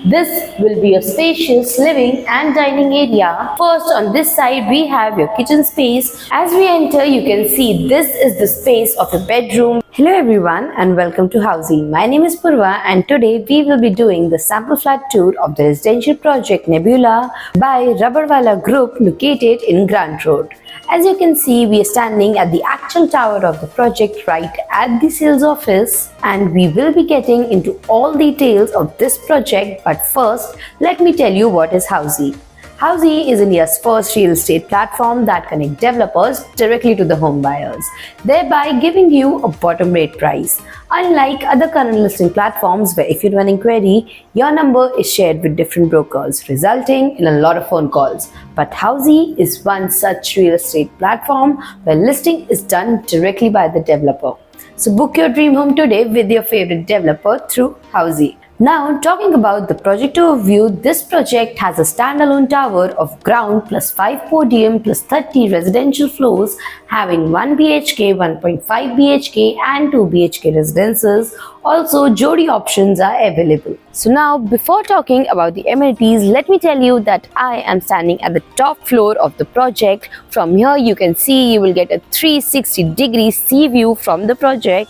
This will be a spacious living and dining area. First, on this side, we have your kitchen space. As we enter, you can see this is the space of your bedroom. Hello everyone and welcome to Housey. My name is Purva and today we will be doing the sample flat tour of the residential project Nebula by Rubberwala Group located in Grant Road. As you can see, we are standing at the actual tower of the project right at the sales office and we will be getting into all details of this project, but first let me tell you what is Housey. Housey is India's first real estate platform that connects developers directly to the home buyers, thereby giving you a bottom rate price. Unlike other current listing platforms where if you do an inquiry, your number is shared with different brokers, resulting in a lot of phone calls. But Housey is one such real estate platform where listing is done directly by the developer. So book your dream home today with your favorite developer through Housey. Now, talking about the project overview, this project has a standalone tower of ground plus 5 podium plus 30 residential floors having 1 BHK, 1.5 BHK and 2 BHK residences. Also, Jodi options are available. So now, before talking about the amenities, let me tell you that I am standing at the top floor of the project. From here, you can see you will get a 360-degree sea view from the project.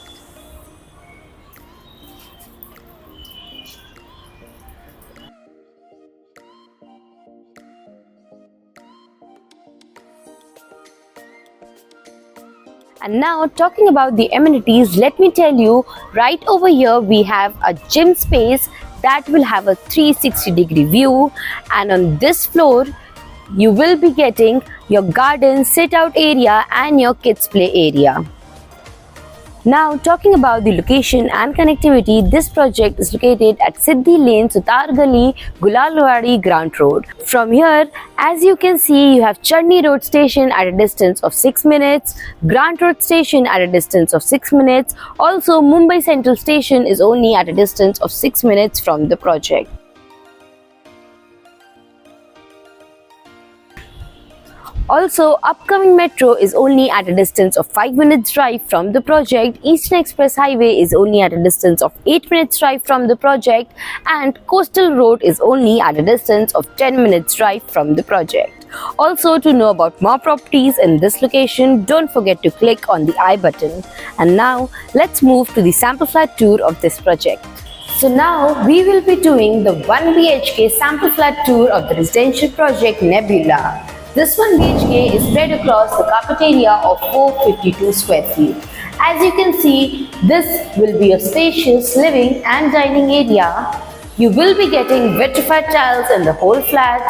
And now talking about the amenities, let me tell you, right over here we have a gym space that will have a 360-degree view, and on this floor you will be getting your garden, sit-out area and your kids play area. Now talking about the location and connectivity, this project is located at Siddhi Lane, Sutar Gali, Gulalwadi, Grant Road. From here, as you can see, you have Chudni Road Station at a distance of 6 minutes, Grant Road Station at a distance of 6 minutes. Also, Mumbai Central Station is only at a distance of 6 minutes from the project. Also, upcoming metro is only at a distance of 5 minutes drive from the project, Eastern Express Highway is only at a distance of 8 minutes drive from the project, and Coastal Road is only at a distance of 10 minutes drive from the project. Also, to know about more properties in this location, don't forget to click on the I button. And now, let's move to the sample flat tour of this project. So now, we will be doing the 1 BHK sample flat tour of the residential project Nebula. This 1 BHK is spread across the carpet area of 452 square feet. As you can see, this will be a spacious living and dining area. You will be getting vitrified tiles in the whole flat,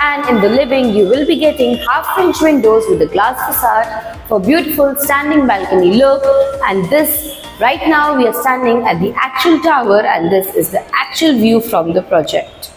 and in the living you will be getting half-inch windows with a glass facade for beautiful standing balcony look. And this, right now we are standing at the actual tower and this is the actual view from the project.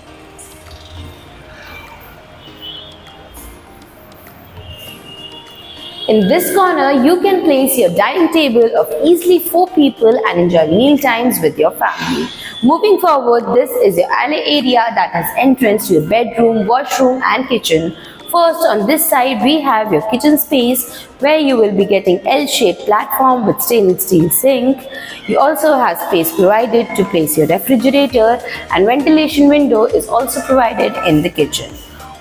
In this corner, you can place your dining table of easily 4 people and enjoy meal times with your family. Moving forward, this is your alley area that has entrance to your bedroom, washroom and kitchen. First, on this side, we have your kitchen space where you will be getting L-shaped platform with stainless steel sink. You also have space provided to place your refrigerator, and ventilation window is also provided in the kitchen.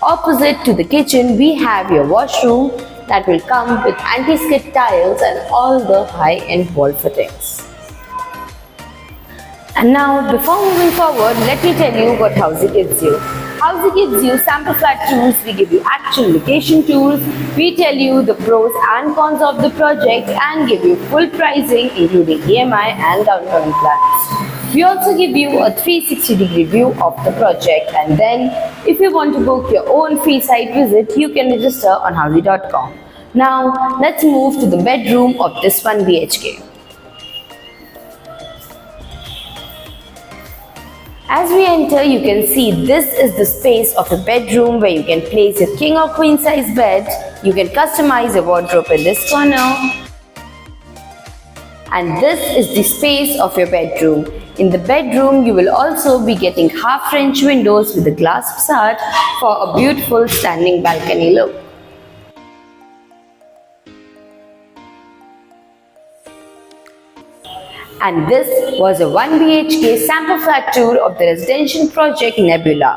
Opposite to the kitchen, we have your washroom that will come with anti-skid tiles and all the high-end wall fittings. And now, before moving forward, let me tell you what Housey gives you. Housey gives you sample flat tours, we give you actual location tours, we tell you the pros and cons of the project and give you full pricing including EMI and down payment plans. We also give you a 360-degree view of the project, and then if you want to book your own free site visit, you can register on housey.com. Now, let's move to the bedroom of this 1 BHK. As we enter, you can see this is the space of a bedroom where you can place your king or queen size bed. You can customize your wardrobe in this corner. And this is the space of your bedroom. In the bedroom, you will also be getting half French windows with a glass facade for a beautiful standing balcony look. And this was a 1 BHK sample flat tour of the residential project Nebula.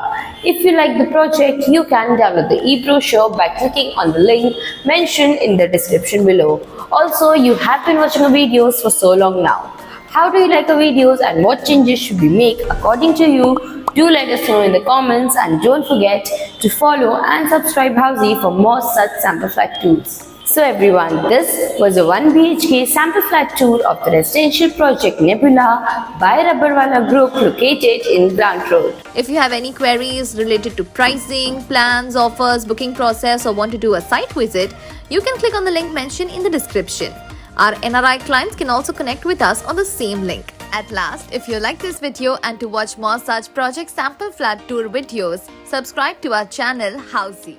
If you like the project, you can download the e-brochure by clicking on the link mentioned in the description below. Also, you have been watching our videos for so long now. How do you like the videos and what changes should we make according to you? Do let us know in the comments, and don't forget to follow and subscribe Housey for more such sample flat tours. So everyone, this was a 1 BHK sample flat tour of the residential project Nebula by Rubberwala Group located in Grant Road. If you have any queries related to pricing, plans, offers, booking process, or want to do a site visit, you can click on the link mentioned in the description. Our NRI clients can also connect with us on the same link. At last, if you like this video and to watch more such project sample flat tour videos, subscribe to our channel Housey.